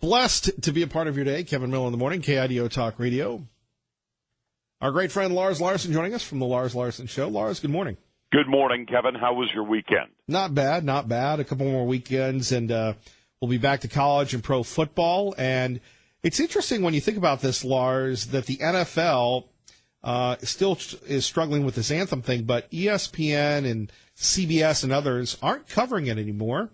Blessed to be a part of your day. Kevin Miller in the morning, KIDO Talk Radio. Our great friend Lars Larson joining us from the Lars Larson Show. Lars, good morning. Good morning, Kevin. How was your weekend? Not bad, not bad. A couple more weekends, and we'll be back to college and pro football. And it's interesting when you think about this, Lars, that the NFL still is struggling with this anthem thing, but ESPN and CBS and others aren't covering it anymore.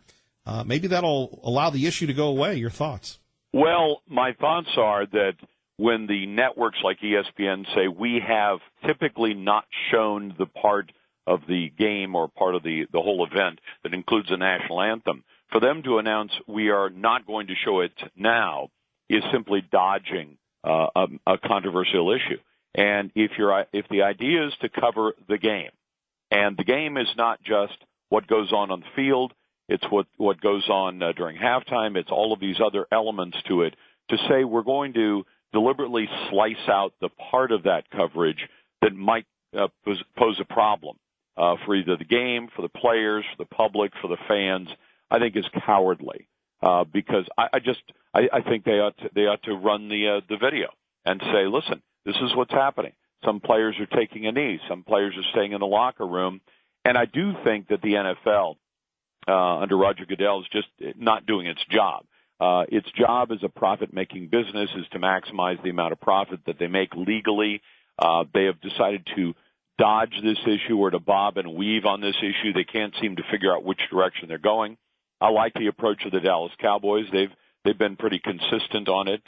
Maybe that'll allow the issue to go away. Your thoughts? Well, my thoughts are that when the networks like ESPN say we have typically not shown the part of the game or part of the whole event that includes the national anthem, for them to announce we are not going to show it now is simply dodging a controversial issue. And if the idea is to cover the game, and the game is not just what goes on the field, it's what goes on during halftime. It's all of these other elements to it. To say we're going to deliberately slice out the part of that coverage that might pose a problem for either the game, for the players, for the public, for the fans, I think is cowardly. Because I think they ought to run the video and say, listen, this is what's happening. Some players are taking a knee. Some players are staying in the locker room. And I do think that the NFL, under Roger Goodell, is just not doing its job. Its job as a profit-making business is to maximize the amount of profit that they make legally. They have decided to dodge this issue or to bob and weave on this issue. They can't seem to figure out which direction they're going. I like the approach of the Dallas Cowboys. They've been pretty consistent on it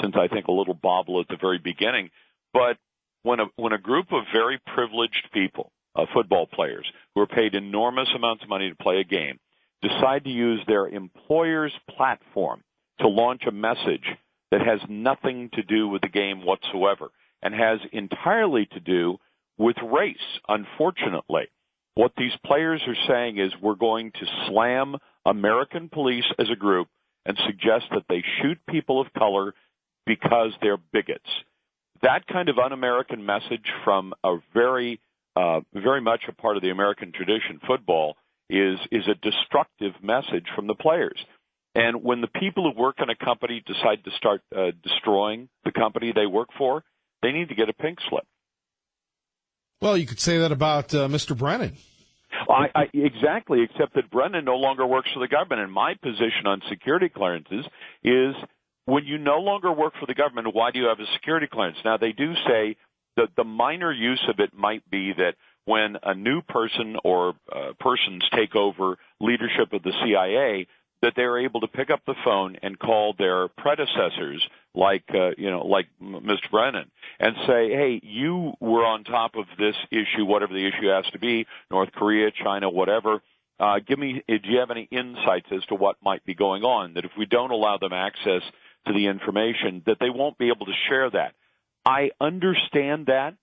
since, I think, a little bobble at the very beginning. But when a group of very privileged people, football players who are paid enormous amounts of money to play a game, decide to use their employer's platform to launch a message that has nothing to do with the game whatsoever and has entirely to do with race, unfortunately. What these players are saying is we're going to slam American police as a group and suggest that they shoot people of color because they're bigots. That kind of un-American message from a very much a part of the American tradition, football, is a destructive message from the players. And when the people who work in a company decide to start destroying the company they work for, they need to get a pink slip. Well, you could say that about Mr. Brennan. Exactly, except that Brennan no longer works for the government. And my position on security clearances is when you no longer work for the government, why do you have a security clearance? Now, they do say that the minor use of it might be that when a new person or persons take over leadership of the CIA, that they're able to pick up the phone and call their predecessors, like Mr. Brennan, and say, hey, you were on top of this issue, whatever the issue has to be, North Korea, China, whatever. Do you have any insights as to what might be going on? That if we don't allow them access to the information, that they won't be able to share that. I understand that,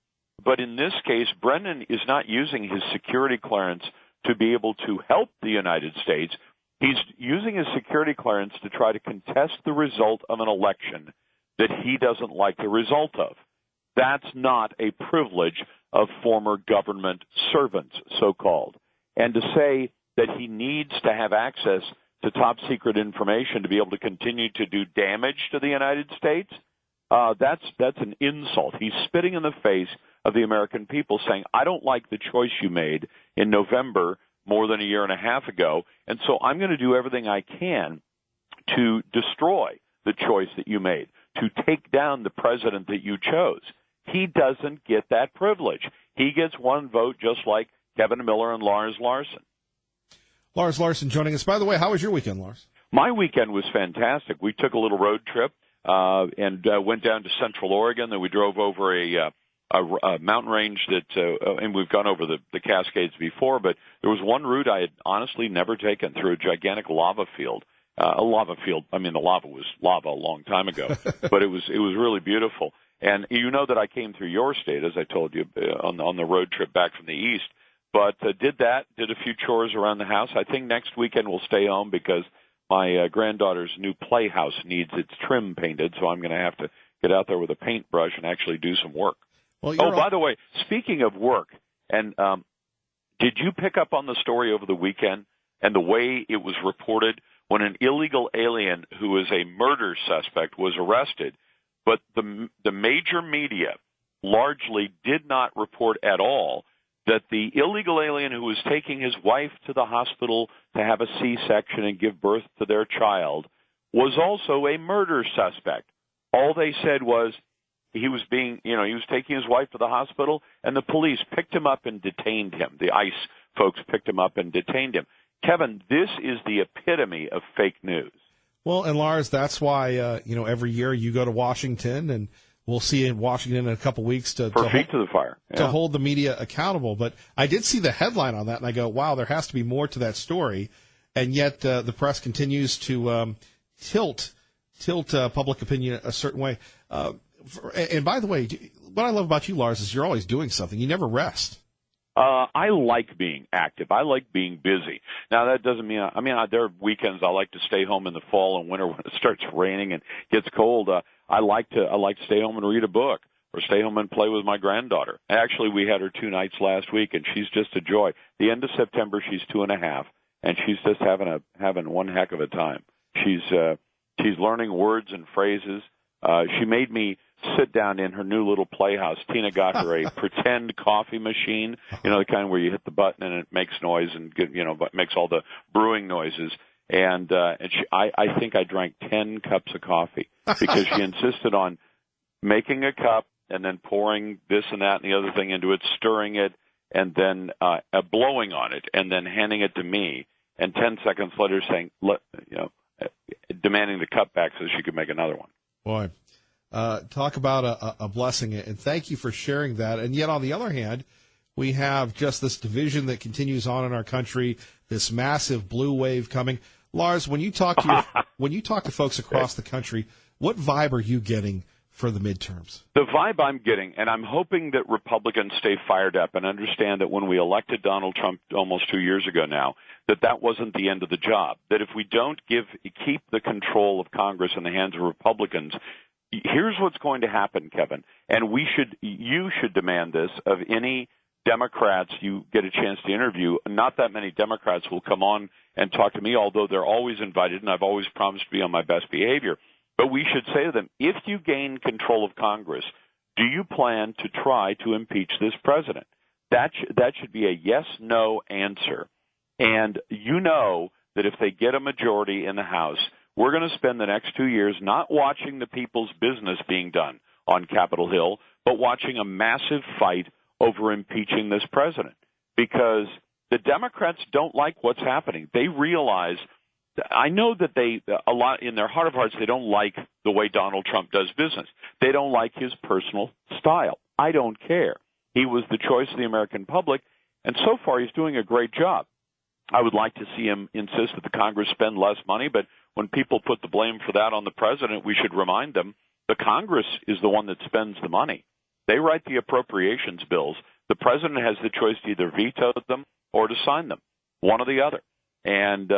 but in this case, Brennan is not using his security clearance to be able to help the United States. He's using his security clearance to try to contest the result of an election that he doesn't like the result of. That's not a privilege of former government servants, so-called. And to say that he needs to have access to top-secret information to be able to continue to do damage to the United States, that's an insult. He's spitting in the face of the American people, saying, I don't like the choice you made in November more than a year and a half ago, and so I'm going to do everything I can to destroy the choice that you made, to take down the president that you chose. He doesn't get that privilege. He gets one vote just like Kevin Miller and Lars Larson. Lars Larson joining us. By the way, how was your weekend, Lars? My weekend was fantastic. We took a little road trip and went down to Central Oregon. Then we drove over a mountain range and we've gone over the Cascades before, but there was one route I had honestly never taken through a gigantic lava field. A lava field. I mean, the lava was lava a long time ago, but it was really beautiful. And you know that I came through your state, as I told you, on the road trip back from the east. But did a few chores around the house. I think next weekend we'll stay home because my granddaughter's new playhouse needs its trim painted, so I'm going to have to get out there with a paintbrush and actually do some work. Well, by the way, speaking of work, and did you pick up on the story over the weekend and the way it was reported when an illegal alien who is a murder suspect was arrested, but the major media largely did not report at all that the illegal alien who was taking his wife to the hospital to have a C-section and give birth to their child was also a murder suspect. All they said was he was taking his wife to the hospital, and the police picked him up and detained him. The ICE folks picked him up and detained him. Kevin, this is the epitome of fake news. Well, and Lars, that's why every year you go to Washington, and we'll see you in Washington in a couple weeks to feet to the fire. Yeah. To hold the media accountable. But I did see the headline on that, and I go, wow, there has to be more to that story. And yet the press continues to tilt public opinion a certain way. And by the way, what I love about you, Lars, is you're always doing something. You never rest. I like being active. I like being busy. Now, that doesn't mean, there are weekends I like to stay home in the fall and winter when it starts raining and gets cold. I like to stay home and read a book or stay home and play with my granddaughter. Actually, we had her 2 nights last week, and she's just a joy. The end of September, she's 2.5, and she's just having one heck of a time. She's learning words and phrases. She made me sit down in her new little playhouse. Tina got her a pretend coffee machine, the kind where you hit the button and it makes noise and makes all the brewing noises. And I think I drank 10 cups of coffee because she insisted on making a cup and then pouring this and that and the other thing into it, stirring it, and then blowing on it, and then handing it to me. And 10 seconds later, saying, demanding the cup back so she could make another one. Boy, talk about a blessing, and thank you for sharing that. And yet, on the other hand, we have just this division that continues on in our country, this massive blue wave coming. Lars, when you talk to folks across the country, what vibe are you getting for the midterms? The vibe I'm getting, and I'm hoping that Republicans stay fired up and understand that when we elected Donald Trump almost 2 years ago now, that wasn't the end of the job. That if we don't keep the control of Congress in the hands of Republicans, here's what's going to happen, Kevin, and you should demand this of any Democrats you get a chance to interview. Not that many Democrats will come on and talk to me, although they're always invited, and I've always promised to be on my best behavior. But we should say to them, if you gain control of Congress, do you plan to try to impeach this president? That should be a yes-no answer. And you know that if they get a majority in the House, we're going to spend the next 2 years not watching the people's business being done on Capitol Hill, but watching a massive fight over impeaching this president. Because the Democrats don't like what's happening. They realize, I know that a lot in their heart of hearts, they don't like the way Donald Trump does business. They don't like his personal style. I don't care. He was the choice of the American public, and so far he's doing a great job. I would like to see him insist that the Congress spend less money, but when people put the blame for that on the president, we should remind them the Congress is the one that spends the money. They write the appropriations bills. The president has the choice to either veto them or to sign them, one or the other. And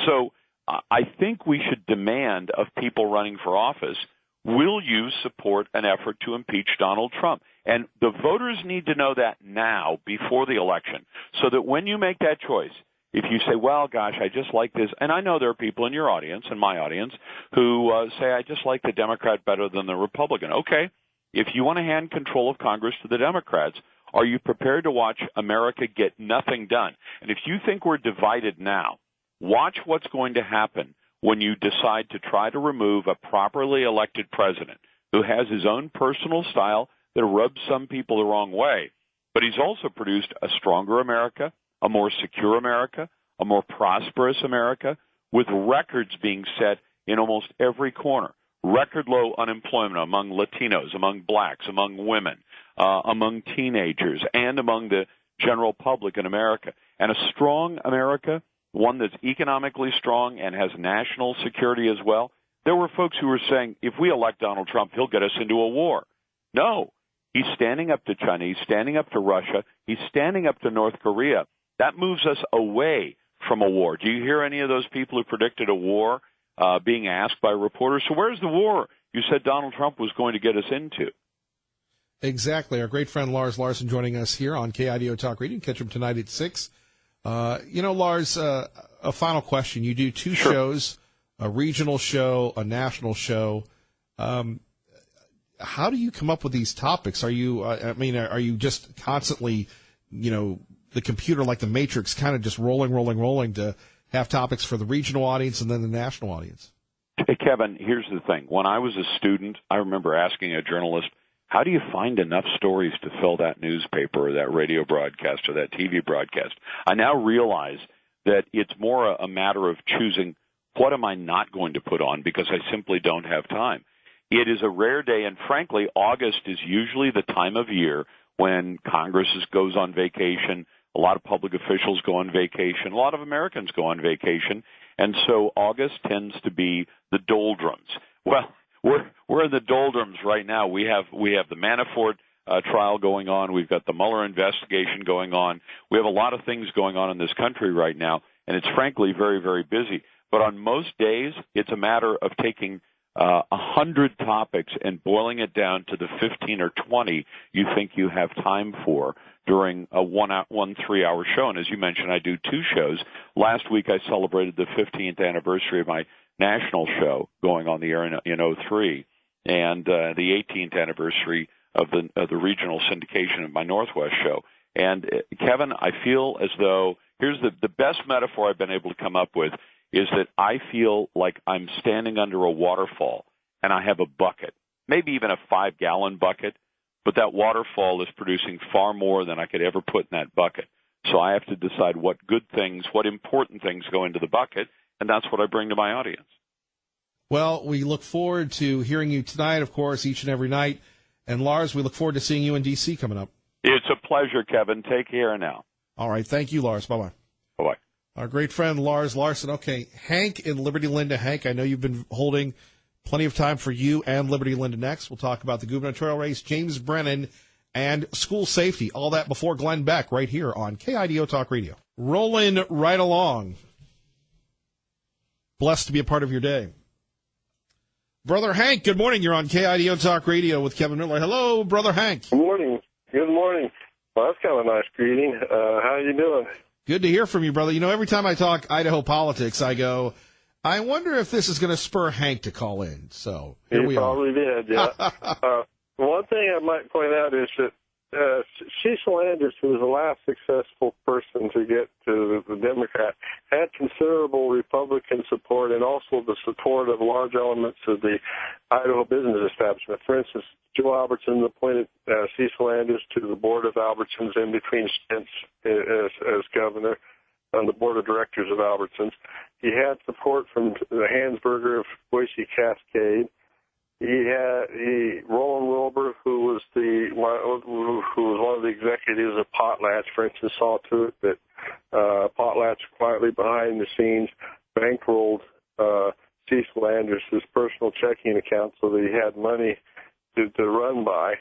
so I think we should demand of people running for office, will you support an effort to impeach Donald Trump? And the voters need to know that now, before the election, so that when you make that choice, if you say, well, gosh, I just like this, and I know there are people in your audience and my audience who say, I just like the Democrat better than the Republican. Okay, if you want to hand control of Congress to the Democrats, are you prepared to watch America get nothing done? And if you think we're divided now, watch what's going to happen when you decide to try to remove a properly elected president who has his own personal style that rubs some people the wrong way. But he's also produced a stronger America, a more secure America, a more prosperous America, with records being set in almost every corner. Record low unemployment among Latinos, among blacks, among women, among teenagers, and among the general public in America. And a strong America, one that's economically strong and has national security as well. There were folks who were saying, if we elect Donald Trump, he'll get us into a war. No, he's standing up to China, he's standing up to Russia, he's standing up to North Korea. That moves us away from a war. Do you hear any of those people who predicted a war being asked by reporters, so where's the war you said Donald Trump was going to get us into? Exactly. Our great friend Lars Larson joining us here on KIDO Talk Radio. Catch him tonight at 6 Lars, a final question. You do two Sure. shows, a regional show, a national show. How do you come up with these topics? Are you, are you just constantly, the computer like the Matrix kind of just rolling to have topics for the regional audience and then the national audience? Hey, Kevin, here's the thing. When I was a student, I remember asking a journalist, how do you find enough stories to fill that newspaper or that radio broadcast or that TV broadcast? I now realize that it's more a matter of choosing what am I not going to put on because I simply don't have time. It is a rare day, and frankly, August is usually the time of year when Congress goes on vacation, a lot of public officials go on vacation, a lot of Americans go on vacation, and so August tends to be the doldrums. Well, we're in the doldrums right now. We have the Manafort trial going on. We've got the Mueller investigation going on. We have a lot of things going on in this country right now, and it's frankly very, very busy. But on most days, it's a matter of taking 100 topics and boiling it down to the 15 or 20 you think you have time for during a one 3-hour show. And as you mentioned, I do two shows. Last week I celebrated the 15th anniversary of my national show going on the air in 2003, and the 18th anniversary of the regional syndication of my Northwest show. And Kevin, I feel as though here's the best metaphor I've been able to come up with is that I feel like I'm standing under a waterfall and I have a bucket, maybe even a 5-gallon bucket, but that waterfall is producing far more than I could ever put in that bucket. So I have to decide what good things, what important things go into the bucket, and that's what I bring to my audience. Well, we look forward to hearing you tonight, of course, each and every night. And Lars, we look forward to seeing you in D.C. coming up. It's a pleasure, Kevin. Take care now. All right. Thank you, Lars. Bye-bye. Bye-bye. Our great friend Lars Larson. Okay, Hank in Liberty Linda. Hank, I know you've been holding plenty of time for you and Liberty Linda next. We'll talk about the gubernatorial race, James Brennan, and school safety. All that before Glenn Beck right here on KIDO Talk Radio. Rolling right along. Blessed to be a part of your day. Brother Hank, good morning. You're on KIDO Talk Radio with Kevin Miller. Hello, Brother Hank. Good morning. Good morning. Well, that's kind of a nice greeting. How you doing? Good to hear from you, brother. Every time I talk Idaho politics, I go, I wonder if this is going to spur Hank to call in. So here we are. He probably did, yeah. One thing I might point out is that Cecil Landis, who was the last successful person to get to the Democrat, had considerable Republican support and also the support of large elements of the Idaho business establishment. For instance, Joe Albertson appointed Cecil Landis to the board of Albertsons in between stints as governor on the board of directors of Albertsons. He had support from the Hansberger of Boise Cascade. Roland Wilbur, who was one of the executives of Potlatch, for instance, saw to it that Potlatch quietly behind the scenes bankrolled Cecil Landis' personal checking account so that he had money to run by.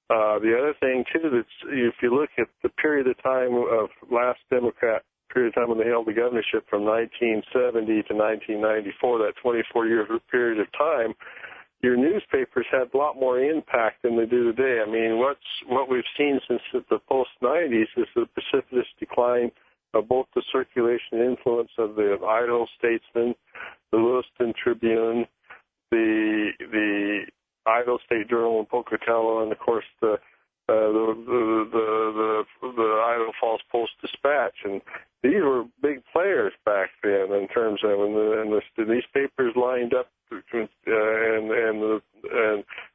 The other thing, too, that's if you look at the period of time of last Democrat period of time when they held the governorship from 1970 to 1994, that 24-year period of time, your newspapers had a lot more impact than they do today. I mean, what we've seen since the post-'90s is the precipitous decline of both the circulation and influence of the Idaho Statesman, the Lewiston Tribune, the Idaho State Journal in Pocatello, and of course the Idaho Falls Post-Dispatch, and these were big players back then in terms of, and these papers lined up and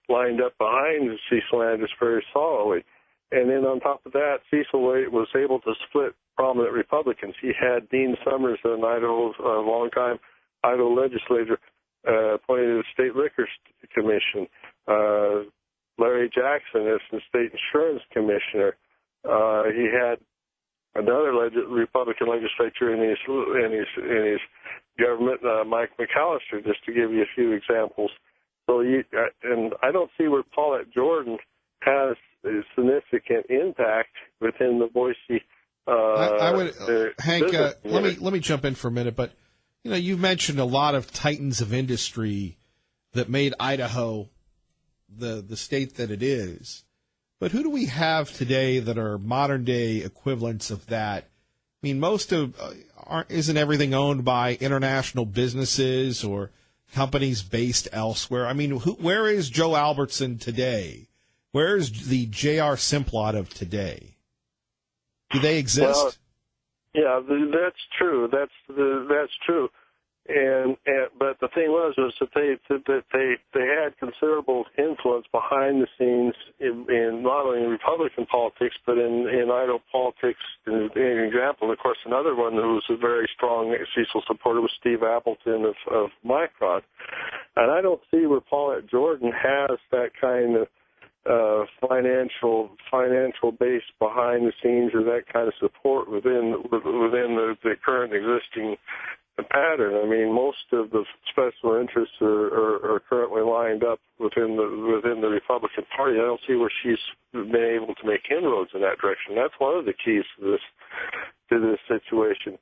lined up behind Cecil Landis very solidly. And then on top of that, Cecil was able to split prominent Republicans. He had Dean Summers, an longtime Idaho legislator, appointed to the State Liquor Commission. Larry Jackson as the State Insurance Commissioner. He had another Republican legislature in his government, Mike McAllister, just to give you a few examples. So, and I don't see where Paulette Jordan has a significant impact within the Boise. I would, Hank. Let me jump in for a minute, but you've mentioned a lot of titans of industry that made Idaho the state that it is. But who do we have today that are modern day equivalents of that, mean, isn't everything owned by international businesses or companies based elsewhere? I mean, where is Joe Albertson today? Where is the J.R. Simplot of today? Do they exist? Well, yeah, that's true. That's true. But the thing was that they had considerable influence behind the scenes in not only in Republican politics but in Idaho politics. An example, of course, another one who was a very strong Cecil supporter was Steve Appleton of Micron, and I don't see where Paulette Jordan has that kind of financial base behind the scenes or that kind of support within the current existing pattern. I mean, most of the special interests are currently lined up within the Republican Party. I don't see where she's been able to make inroads in that direction. That's one of the keys to this situation.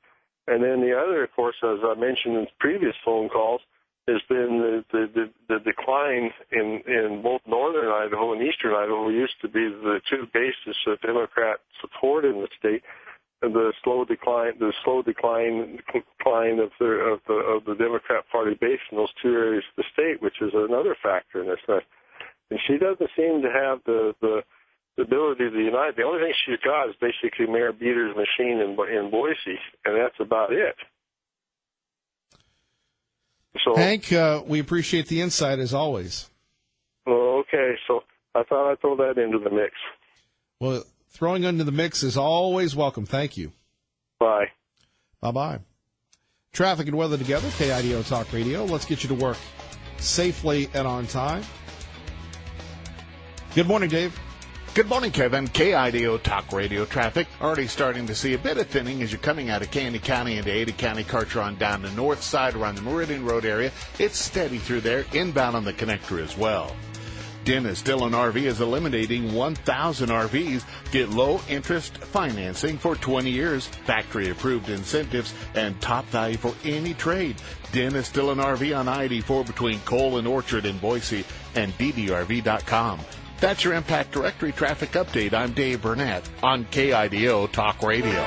And then the other, of course, as I mentioned in previous phone calls, has been the decline in both northern Idaho and eastern Idaho, who used to be the two bases of Democrat support in the state. The slow decline of the Democrat Party base in those two areas of the state, which is another factor in this. And she doesn't seem to have the ability to unite. The only thing she's got is basically Mayor Beater's machine in Boise, and that's about it. So, Hank, we appreciate the insight as always. Well, okay, so I thought I'd throw that into the mix. Well, throwing into the mix is always welcome. Thank you. Bye. Bye-bye. Traffic and weather together, KIDO Talk Radio. Let's get you to work safely and on time. Good morning, Dave. Good morning, Kevin. KIDO Talk Radio traffic. Already starting to see a bit of thinning as you're coming out of Candy County into Ada County, Cartron down the north side around the Meridian Road area. It's steady through there, inbound on the connector as well. Dennis Dillon RV is eliminating 1,000 RVs. Get low interest financing for 20 years, factory approved incentives, and top value for any trade. Dennis Dillon RV on I-84 between Cole and Orchard in Boise and ddrv.com. That's your Impact Directory traffic update. I'm Dave Burnett on KIDO Talk Radio.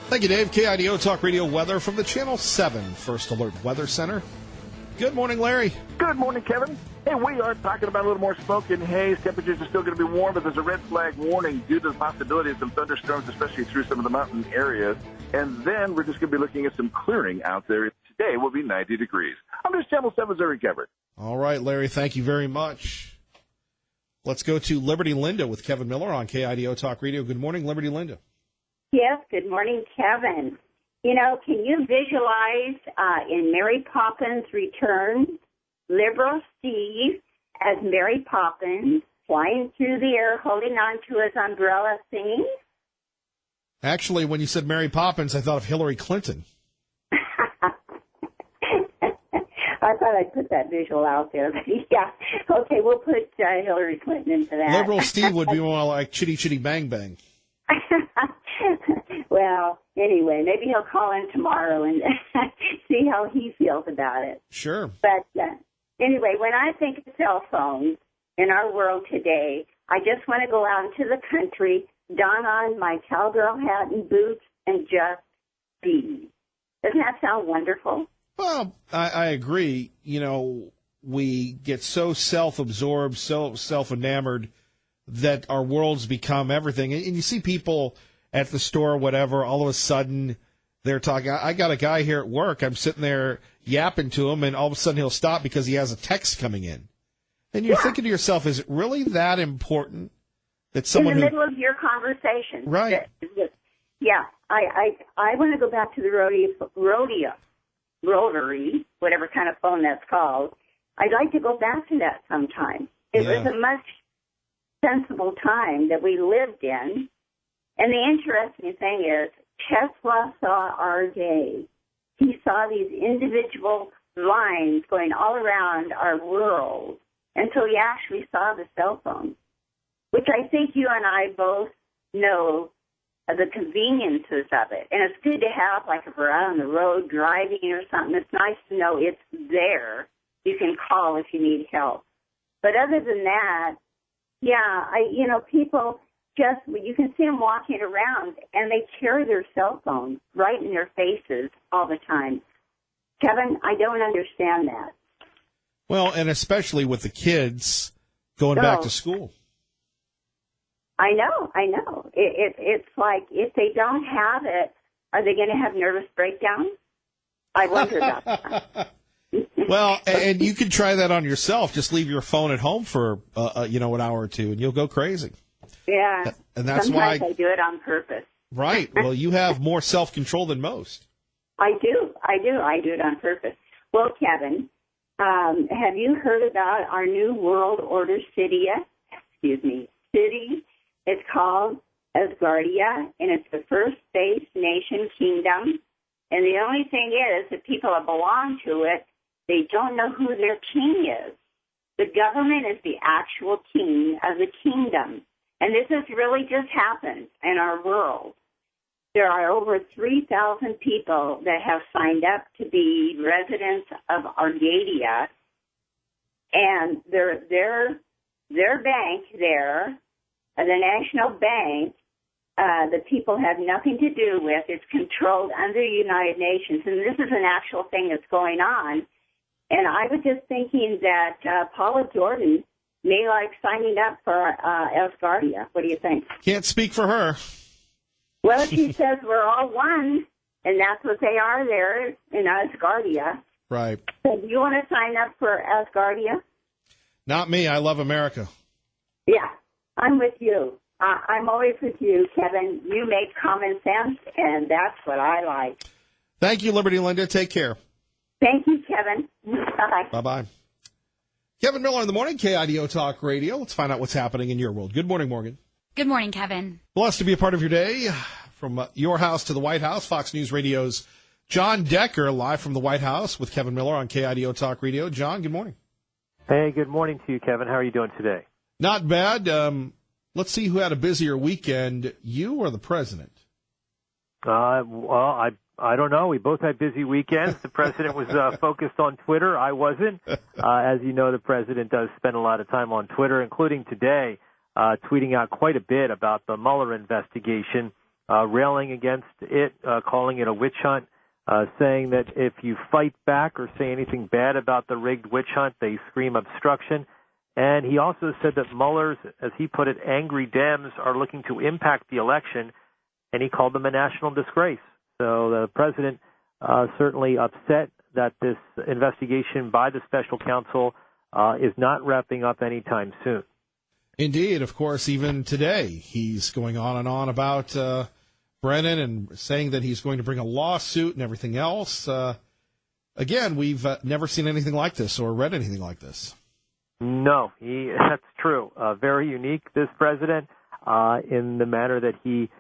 Thank you, Dave. KIDO Talk Radio weather from the Channel 7 First Alert Weather Center. Good morning, Larry. Good morning, Kevin. Hey, we are talking about a little more smoke and haze. Temperatures are still going to be warm, but there's a red flag warning due to the possibility of some thunderstorms, especially through some of the mountain areas. And then we're just going to be looking at some clearing out there. Today will be 90 degrees. I'm just Channel 7's Eric Everett. All right, Larry, thank you very much. Let's go to Liberty Linda with Kevin Miller on KIDO Talk Radio. Good morning, Liberty Linda. Yes, good morning, Kevin. You know, can you visualize in Mary Poppins Returns, Liberal Steve as Mary Poppins flying through the air, holding on to his umbrella, singing? Actually, when you said Mary Poppins, I thought of Hillary Clinton. I thought I'd put that visual out there. But yeah, okay, we'll put Hillary Clinton into that. Liberal Steve would be more like Chitty Chitty Bang Bang. Well, anyway, maybe he'll call in tomorrow and see how he feels about it. Sure. But anyway, when I think of cell phones in our world today, I just want to go out into the country, don on my cowgirl hat and boots, and just be. Doesn't that sound wonderful? Well, I agree. You know, we get so self-absorbed, so self-enamored that our worlds become everything. And you see people at the store or whatever, all of a sudden they're talking. I got a guy here at work. I'm sitting there yapping to him, and all of a sudden he'll stop because he has a text coming in. And you're thinking to yourself, is it really that important that someone in the middle of your conversation? Right. Yeah. I want to go back to the rotary, whatever kind of phone that's called. I'd like to go back to that sometime. It was a much sensible time that we lived in. And the interesting thing is, Tesla saw our day. He saw these individual lines going all around our world until he actually saw the cell phone, which I think you and I both know the conveniences of it. And it's good to have, like if we're out on the road driving or something, it's nice to know it's there. You can call if you need help. But other than that, people just, you can see them walking around, and they carry their cell phones right in their faces all the time. Kevin, I don't understand that. Well, and especially with the kids going back to school. I know. It's like, if they don't have it, are they going to have nervous breakdowns? I wonder about that. Well, and you can try that on yourself. Just leave your phone at home for, an hour or two, and you'll go crazy. Yeah. And that's Sometimes why I do it on purpose. Right. Well, you have more self-control than most. I do it on purpose. Well, Kevin, have you heard about our new world order city? It's called Asgardia, and it's the first space nation kingdom. And the only thing is that people that belong to it, they don't know who their king is. The government is the actual king of the kingdom. And this has really just happened in our world. There are over 3,000 people that have signed up to be residents of Arcadia, and their bank there, the National Bank, the people have nothing to do with. It's controlled under the United Nations, and this is an actual thing that's going on. And I was just thinking that Paula Jordan may like signing up for Asgardia. What do you think? Can't speak for her. Well, she says we're all one, and that's what they are there in Asgardia. Right. So do you want to sign up for Asgardia? Not me. I love America. Yeah, I'm with you. I'm always with you, Kevin. You make common sense, and that's what I like. Thank you, Liberty Linda. Take care. Thank you, Kevin. Bye-bye. Bye-bye. Kevin Miller in the morning, KIDO Talk Radio. Let's find out what's happening in your world. Good morning, Morgan. Good morning, Kevin. Blessed to be a part of your day. From your house to the White House, Fox News Radio's John Decker, live from the White House with Kevin Miller on KIDO Talk Radio. John, good morning. Hey, good morning to you, Kevin. How are you doing today? Not bad. Let's see who had a busier weekend, you or the president? Well, I don't know. We both had busy weekends. The president was focused on Twitter. I wasn't. As you know, the president does spend a lot of time on Twitter, including today, tweeting out quite a bit about the Mueller investigation, railing against it, calling it a witch hunt, saying that if you fight back or say anything bad about the rigged witch hunt, they scream obstruction. And he also said that Mueller's, as he put it, angry Dems are looking to impact the election, and he called them a national disgrace. So the president certainly upset that this investigation by the special counsel is not wrapping up anytime soon. Indeed. Of course, even today, he's going on and on about Brennan and saying that he's going to bring a lawsuit and everything else. Again, we've never seen anything like this or read anything like this. No, that's true. Very unique, this president, in the manner that he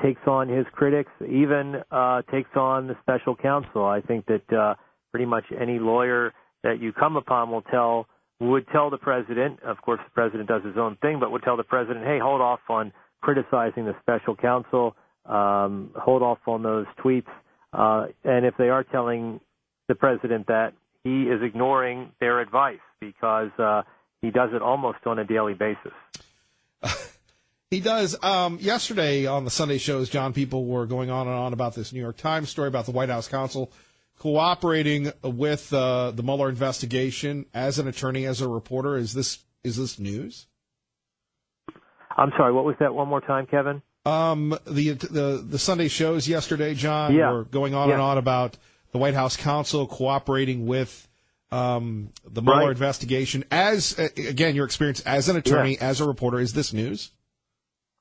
takes on his critics, even takes on the special counsel. I think that pretty much any lawyer that you come upon would tell the president, of course the president does his own thing, but would tell the president, hey, hold off on criticizing the special counsel, hold off on those tweets. And if they are telling the president that, he is ignoring their advice because he does it almost on a daily basis. He does. Yesterday on the Sunday shows, John, people were going on and on about this New York Times story about the White House counsel cooperating with the Mueller investigation as an attorney, as a reporter. Is this news? I'm sorry, what was that one more time, Kevin? The Sunday shows yesterday, John, were going on and on about the White House counsel cooperating with the Mueller investigation. As again, your experience as an attorney, as a reporter, is this news?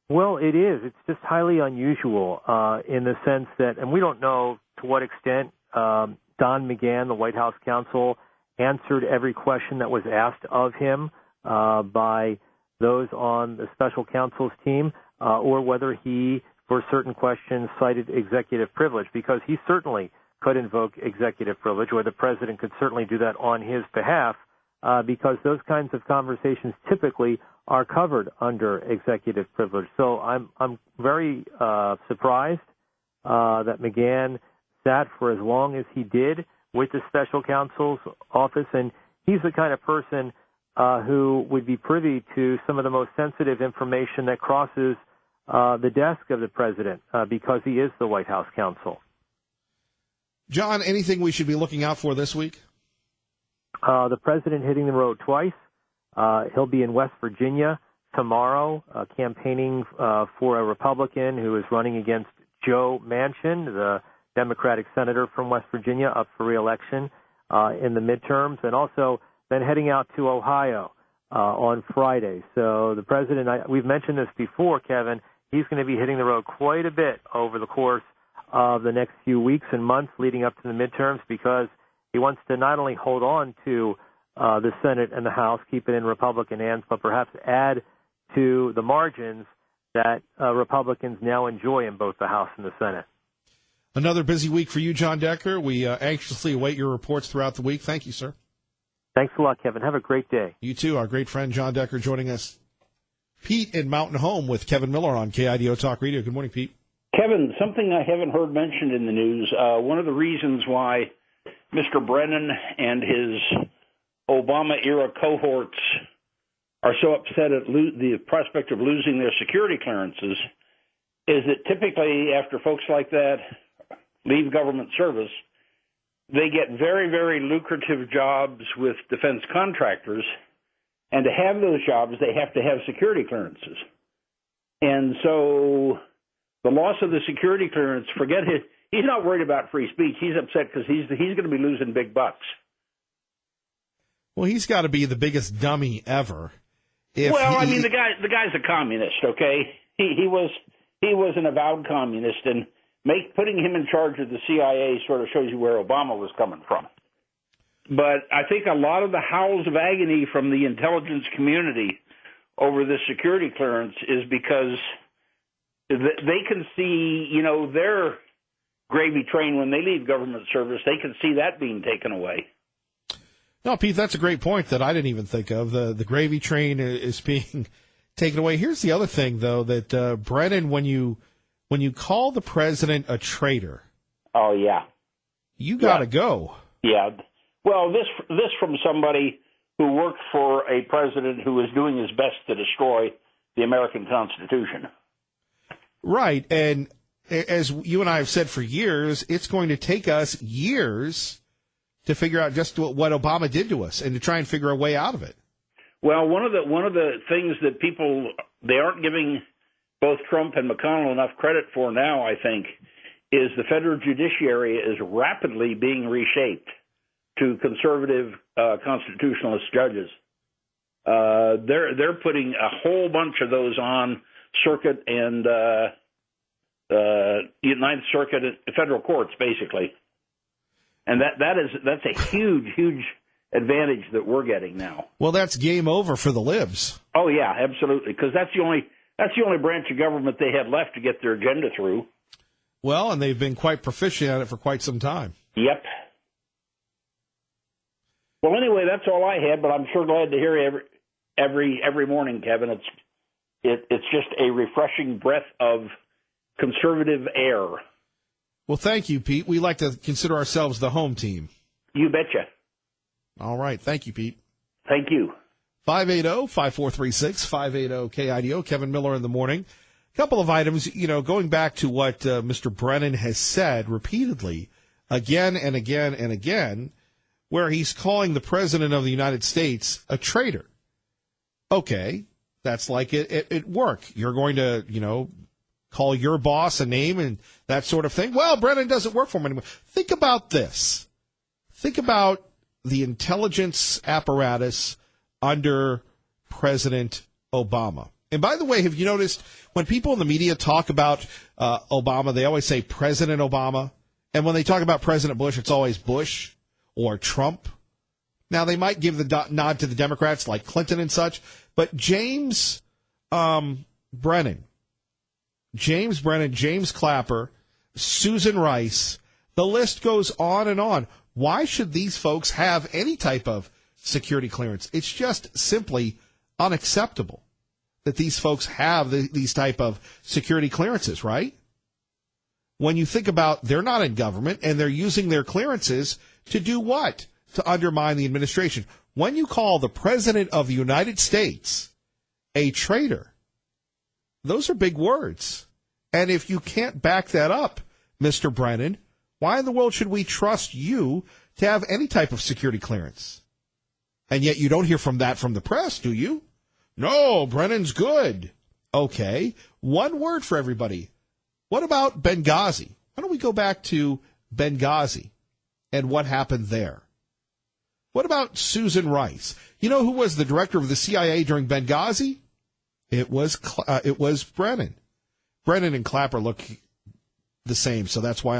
Well, it is. It's just highly unusual in the sense that, and we don't know to what extent Don McGahn, the White House counsel, answered every question that was asked of him by those on the special counsel's team, or whether he, for certain questions, cited executive privilege, because he certainly could invoke executive privilege, or the president could certainly do that on his behalf, because those kinds of conversations typically are covered under executive privilege. So I'm very surprised that McGahn sat for as long as he did with the special counsel's office, and he's the kind of person who would be privy to some of the most sensitive information that crosses the desk of the president because he is the White House counsel. John, anything we should be looking out for this week? The president hitting the road twice. He'll be in West Virginia tomorrow, campaigning for a Republican who is running against Joe Manchin, the Democratic senator from West Virginia, up for re-election in the midterms, and also then heading out to Ohio on Friday. So the president, we've mentioned this before, Kevin, he's going to be hitting the road quite a bit over the course of the next few weeks and months leading up to the midterms because he wants to not only hold on to the Senate and the House, keep it in Republican hands, but perhaps add to the margins that Republicans now enjoy in both the House and the Senate. Another busy week for you, John Decker. We anxiously await your reports throughout the week. Thank you, sir. Thanks a lot, Kevin. Have a great day. You too. Our great friend John Decker joining us. Pete in Mountain Home with Kevin Miller on KIDO Talk Radio. Good morning, Pete. Kevin, something I haven't heard mentioned in the news. One of the reasons why Mr. Brennan and his Obama-era cohorts are so upset at the prospect of losing their security clearances is that typically after folks like that leave government service, they get very, very lucrative jobs with defense contractors, and to have those jobs, they have to have security clearances. And so the loss of the security clearance, forget it, he's not worried about free speech. He's upset because he's going to be losing big bucks. Well, he's got to be the biggest dummy ever. The guy's a communist, okay? He was an avowed communist, and putting him in charge of the CIA sort of shows you where Obama was coming from. But I think a lot of the howls of agony from the intelligence community over this security clearance is because they can see, their gravy train when they leave government service, they can see that being taken away. No, Pete, that's a great point that I didn't even think of. The gravy train is being taken away. Here's the other thing, though, that Brennan, when you call the president a traitor, oh yeah, you got to go. Yeah. Well, this from somebody who worked for a president who was doing his best to destroy the American Constitution. Right, and as you and I have said for years, it's going to take us years to figure out just what Obama did to us and to try and figure a way out of it. Well, one of the things that they aren't giving both Trump and McConnell enough credit for now, I think, is the federal judiciary is rapidly being reshaped to conservative constitutionalist judges. They're putting a whole bunch of those on circuit and Ninth Circuit federal courts, basically. And that's a huge advantage that we're getting now. Well, that's game over for the libs. Oh yeah, absolutely, because that's the only branch of government they have left to get their agenda through. Well, and they've been quite proficient at it for quite some time. Yep. Well, anyway, that's all I had, but I'm sure glad to hear every morning, Kevin. It's just a refreshing breath of conservative air. Well, thank you, Pete. We like to consider ourselves the home team. You betcha. All right. Thank you, Pete. Thank you. 580-5436, 580-KIDO. Kevin Miller in the morning. A couple of items, going back to what Mr. Brennan has said repeatedly, again and again and again, where he's calling the president of the United States a traitor. Okay, that's like it at work. You're going to, call your boss a name and that sort of thing. Well, Brennan doesn't work for him anymore. Think about this. Think about the intelligence apparatus under President Obama. And by the way, have you noticed when people in the media talk about Obama, they always say President Obama. And when they talk about President Bush, it's always Bush or Trump. Now, they might give the nod to the Democrats like Clinton and such. But James Brennan, James Clapper, Susan Rice, the list goes on and on. Why should these folks have any type of security clearance? It's just simply unacceptable that these folks have these type of security clearances, right? When you think about they're not in government and they're using their clearances to do what? To undermine the administration. when you call the President of the United States a traitor, those are big words. And if you can't back that up, Mr. Brennan, why in the world should we trust you to have any type of security clearance? And yet you don't hear from the press, do you? No, Brennan's good. Okay, one word for everybody. What about Benghazi? Why don't we go back to Benghazi and what happened there? What about Susan Rice? You know who was the director of the CIA during Benghazi? It was Brennan. Brennan and Clapper look the same, so that's why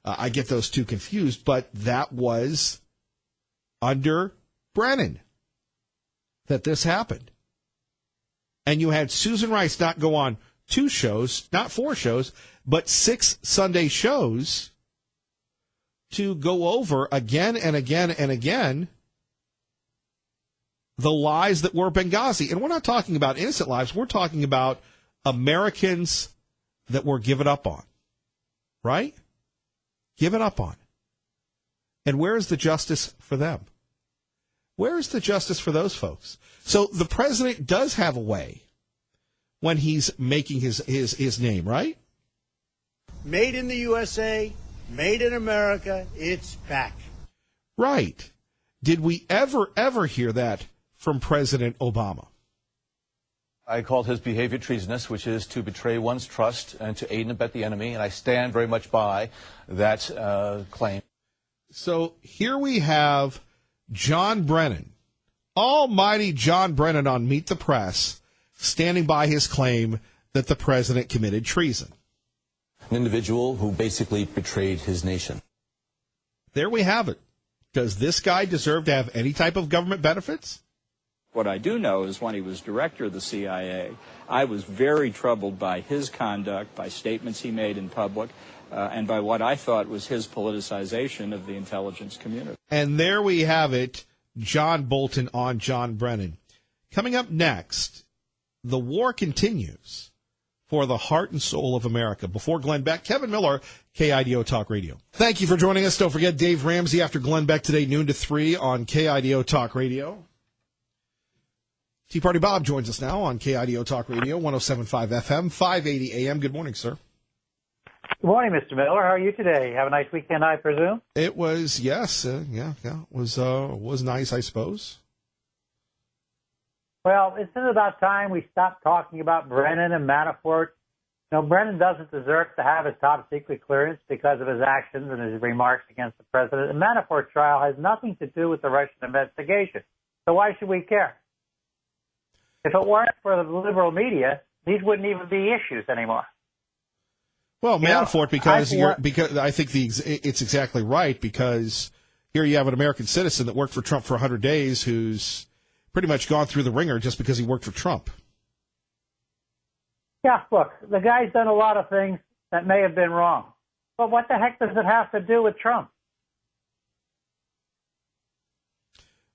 I get those two confused. But that was under Brennan that this happened. And you had Susan Rice not go on 2 shows, not 4 shows, but 6 Sunday shows to go over again and again and again the lies that were Benghazi. And we're not talking about innocent lives. We're talking about Americans that were given up on, right? Given up on. And where is the justice for them? Where is the justice for those folks? So the president does have a way when he's making his name, right? Made in the USA, made in America, it's back. Right. Did we ever hear that from President Obama? I called his behavior treasonous, which is to betray one's trust and to aid and abet the enemy, and I stand very much by that claim. So here we have John Brennan, almighty John Brennan on Meet the Press, standing by his claim that the president committed treason. An individual who basically betrayed his nation. There we have it. Does this guy deserve to have any type of government benefits? What I do know is when he was director of the CIA, I was very troubled by his conduct, by statements he made in public, and by what I thought was his politicization of the intelligence community. And there we have it, John Bolton on John Brennan. Coming up next, the war continues for the heart and soul of America. Before Glenn Beck, Kevin Miller, KIDO Talk Radio. Thank you for joining us. Don't forget Dave Ramsey after Glenn Beck today, noon to 3 on KIDO Talk Radio. Tea Party Bob joins us now on KIDO Talk Radio, 107.5 FM, 580 AM. Good morning, sir. Good morning, Mr. Miller. How are you today? Have a nice weekend, I presume? It was, yes. It was nice, I suppose. Well, it's about time we stop talking about Brennan and Manafort. You know, Brennan doesn't deserve to have his top secret clearance because of his actions and his remarks against the president. The Manafort trial has nothing to do with the Russian investigation. So why should we care? If it weren't for the liberal media, these wouldn't even be issues anymore. Well, Manafort, because I think it's exactly right, because here you have an American citizen that worked for Trump for 100 days who's pretty much gone through the ringer just because he worked for Trump. Yeah, look, the guy's done a lot of things that may have been wrong. But what the heck does it have to do with Trump?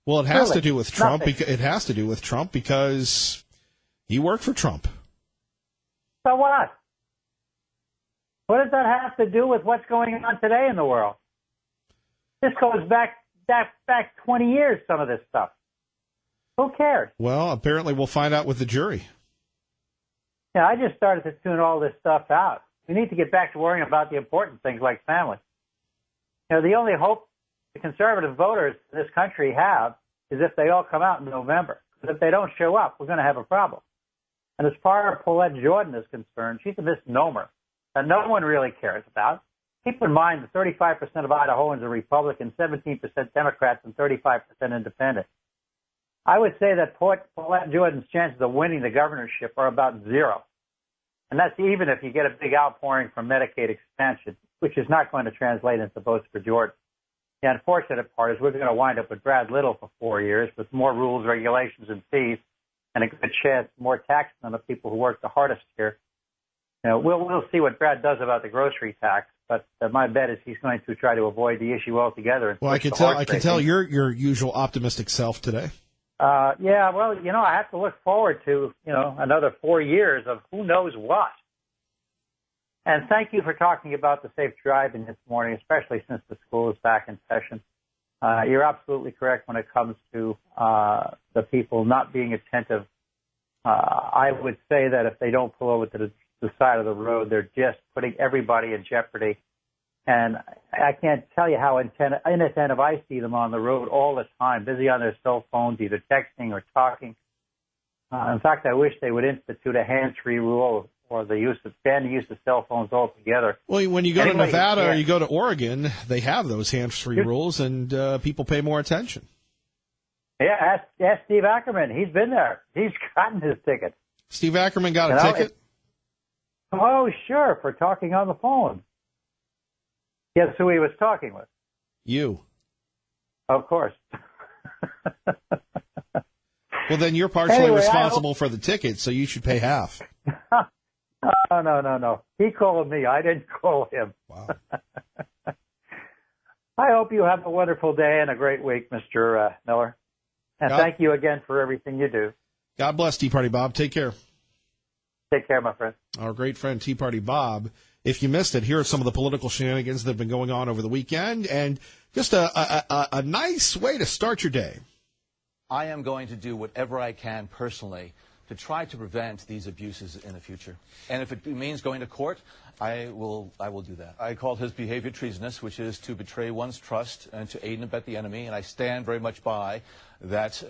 Well, it has to do with Trump. It has to do with Trump because he worked for Trump. So what? What does that have to do with what's going on today in the world? This goes back 20 years, some of this stuff. Who cares? Well, apparently we'll find out with the jury. Yeah, I just started to tune all this stuff out. We need to get back to worrying about the important things like family. You know, the only hope the conservative voters in this country have is if they all come out in November. Because if they don't show up, we're going to have a problem. And as far as Paulette Jordan is concerned, she's a misnomer that no one really cares about. Keep in mind that 35% of Idahoans are Republican, 17% Democrats, and 35% Independent. I would say that Paulette Jordan's chances of winning the governorship are about 0. And that's even if you get a big outpouring from Medicaid expansion, which is not going to translate into votes for Jordan. The unfortunate part is we're going to wind up with Brad Little for 4 years with more rules, regulations, and fees, and a good chance more taxes on the people who work the hardest here. You know, we'll see what Brad does about the grocery tax, but my bet is he's going to try to avoid the issue altogether. Well, I can tell your usual optimistic self today. Yeah, well, you know, I have to look forward to, you know, another 4 years of who knows what. And thank you for talking about the safe driving this morning, especially since the school is back in session. You're absolutely correct when it comes to the people not being attentive. I would say that if they don't pull over to the side of the road, they're just putting everybody in jeopardy. And I can't tell you how inattentive I see them on the road all the time, busy on their cell phones, either texting or talking. In fact, I wish they would institute a hands-free rule or ban the use of cell phones altogether. Well, when you go to Nevada or you go to Oregon, they have those hands-free rules, and people pay more attention. Yeah, ask Steve Ackerman. He's been there. He's gotten his ticket. Steve Ackerman got a ticket? Oh, sure, for talking on the phone. Guess who he was talking with? You. Of course. Well, then you're partially responsible for the ticket, so you should pay half. No. He called me. I didn't call him. Wow. I hope you have a wonderful day and a great week, Mr. Miller. And thank you again for everything you do. God bless, Tea Party Bob. Take care. Take care, my friend. Our great friend, Tea Party Bob. If you missed it, here are some of the political shenanigans that have been going on over the weekend, and just a nice way to start your day. I am going to do whatever I can personally to try to prevent these abuses in the future. And if it means going to court, I will do that. I called his behavior treasonous, which is to betray one's trust and to aid and abet the enemy, and I stand very much by that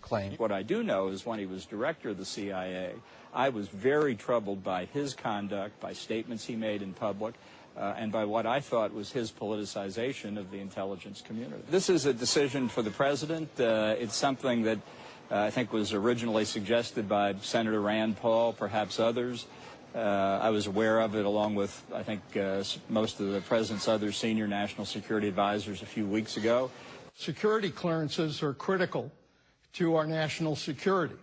claim. What I do know is when he was director of the CIA, I was very troubled by his conduct, by statements he made in public, and by what I thought was his politicization of the intelligence community. This is a decision for the president. It's something that I think was originally suggested by Senator Rand Paul, perhaps others. I was aware of it along with, I think, most of the president's other senior national security advisors a few weeks ago. Security clearances are critical to our national security,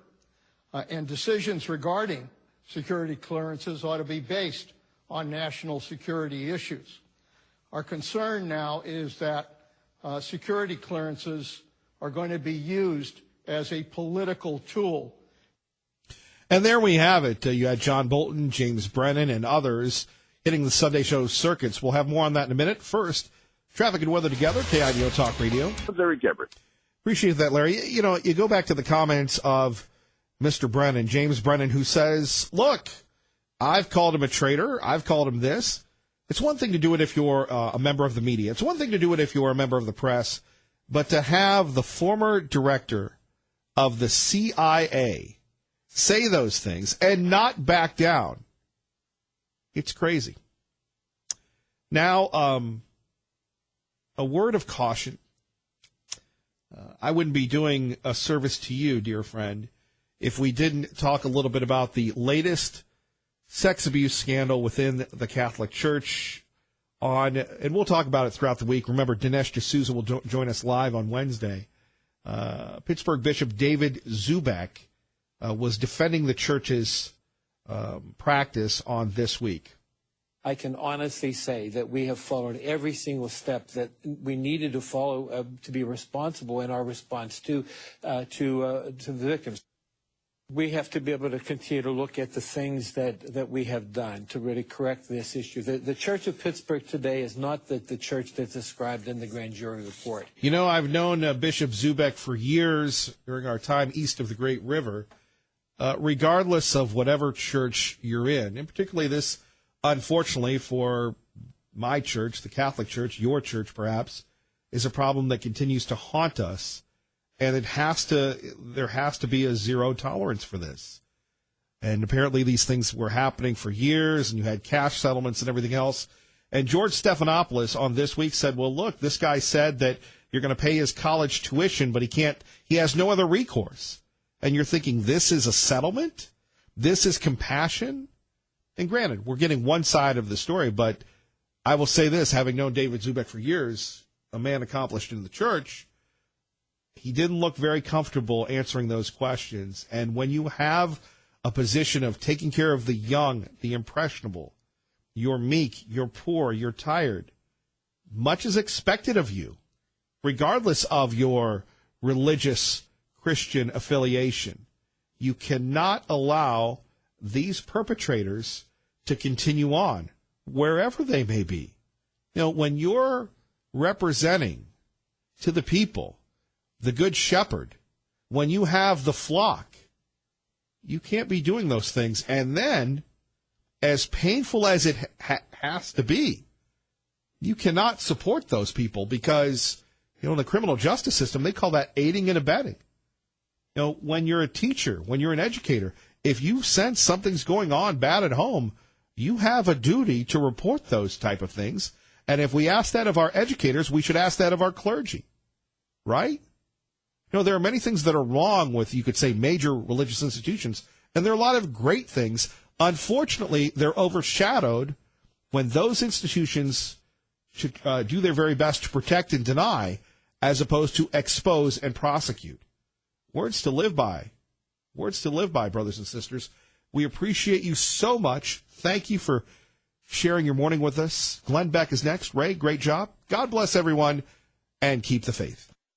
and decisions regarding security clearances ought to be based on national security issues. Our concern now is that security clearances are going to be used as a political tool. And there we have it. You had John Bolton, James Brennan, and others hitting the Sunday show circuits. We'll have more on that in a minute. First, traffic and weather together, KIDO Talk Radio. Larry Gebert. Appreciate that, Larry. You know, you go back to the comments of Mr. Brennan, James Brennan, who says, look, I've called him a traitor. I've called him this. It's one thing to do it if you're a member of the media. It's one thing to do it if you're a member of the press. But to have the former director of the CIA say those things and not back down, it's crazy. Now, a word of caution. I wouldn't be doing a service to you, dear friend, if we didn't talk a little bit about the latest sex abuse scandal within the Catholic Church. And we'll talk about it throughout the week. Remember, Dinesh D'Souza will join us live on Wednesday. Pittsburgh Bishop David Zubek was defending the church's practice on This Week. I can honestly say that we have followed every single step that we needed to follow to be responsible in our response to the victims. We have to be able to continue to look at the things that we have done to really correct this issue. The Church of Pittsburgh today is not the church that's described in the grand jury report. You know, I've known Bishop Zubek for years during our time east of the Great River. Regardless of whatever church you're in, and particularly this, unfortunately, for my church, the Catholic Church, your church perhaps, is a problem that continues to haunt us. And there has to be a zero tolerance for this. And apparently these things were happening for years, and you had cash settlements and everything else. And George Stephanopoulos on This Week said, well, look, this guy said that you're going to pay his college tuition, but he has no other recourse. And you're thinking, this is a settlement? This is compassion? And granted, we're getting one side of the story, but I will say this, having known David Zubek for years, a man accomplished in the church, he didn't look very comfortable answering those questions. And when you have a position of taking care of the young, the impressionable, you're meek, you're poor, you're tired, much is expected of you, regardless of your religious Christian affiliation. You cannot allow these perpetrators to continue on, wherever they may be. You know, when you're representing to the people, the good shepherd, when you have the flock, you can't be doing those things. And then, as painful as it has to be, you cannot support those people because, in the criminal justice system, they call that aiding and abetting. When you're a teacher, when you're an educator, if you sense something's going on bad at home, you have a duty to report those type of things. And if we ask that of our educators, we should ask that of our clergy, right? There are many things that are wrong with, you could say, major religious institutions, and there are a lot of great things. Unfortunately, they're overshadowed when those institutions should do their very best to protect and deny, as opposed to expose and prosecute. Words to live by. Words to live by, brothers and sisters. We appreciate you so much. Thank you for sharing your morning with us. Glenn Beck is next. Ray, great job. God bless everyone, and keep the faith.